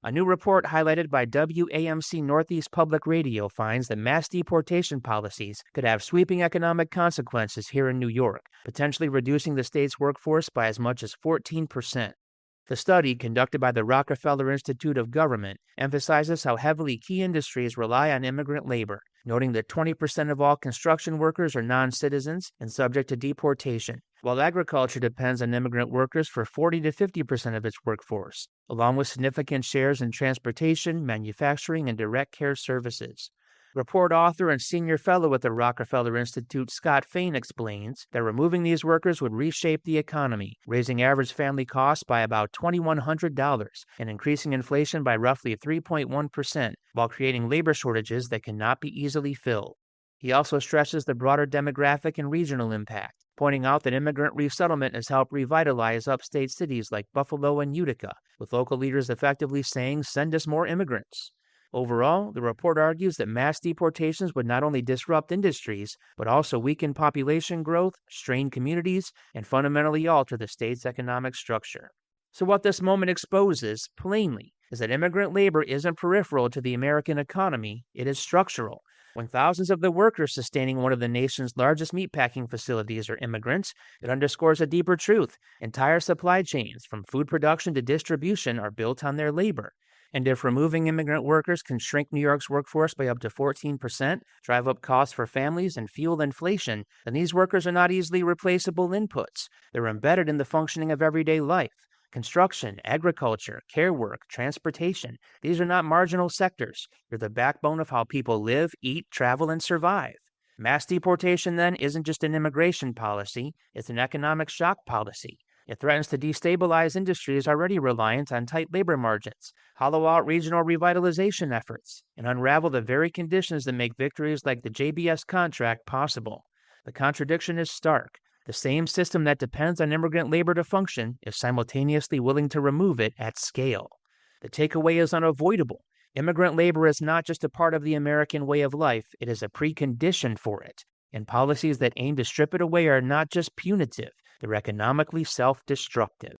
A new report highlighted by WAMC Northeast Public Radio finds that mass deportation policies could have sweeping economic consequences here in New York, potentially reducing the state's workforce by as much as 14%. The study, conducted by the Rockefeller Institute of Government, emphasizes how heavily key industries rely on immigrant labor, noting that 20% of all construction workers are non-citizens and subject to deportation, while agriculture depends on immigrant workers for 40 to 50% of its workforce, along with significant shares in transportation, manufacturing, and direct care services. Report author and senior fellow at the Rockefeller Institute, Scott Fain, explains that removing these workers would reshape the economy, raising average family costs by about $2,100 and increasing inflation by roughly 3.1%, while creating labor shortages that cannot be easily filled. He also stresses the broader demographic and regional impact, pointing out that immigrant resettlement has helped revitalize upstate cities like Buffalo and Utica, with local leaders effectively saying, "Send us more immigrants." Overall, the report argues that mass deportations would not only disrupt industries, but also weaken population growth, strain communities, and fundamentally alter the state's economic structure. So what this moment exposes, plainly, is that immigrant labor isn't peripheral to the American economy, it is structural. When thousands of the workers sustaining one of the nation's largest meatpacking facilities are immigrants, it underscores a deeper truth. Entire supply chains, from food production to distribution, are built on their labor. And if removing immigrant workers can shrink New York's workforce by up to 14%, drive up costs for families, and fuel inflation, then these workers are not easily replaceable inputs. They're embedded in the functioning of everyday life. Construction, agriculture, care work, transportation, these are not marginal sectors. They're the backbone of how people live, eat, travel, and survive. Mass deportation, then, isn't just an immigration policy, it's an economic shock policy. It threatens to destabilize industries already reliant on tight labor margins, hollow out regional revitalization efforts, and unravel the very conditions that make victories like the JBS contract possible. The contradiction is stark. The same system that depends on immigrant labor to function is simultaneously willing to remove it at scale. The takeaway is unavoidable. Immigrant labor is not just a part of the American way of life, it is a precondition for it. And policies that aim to strip it away are not just punitive, they're economically self-destructive.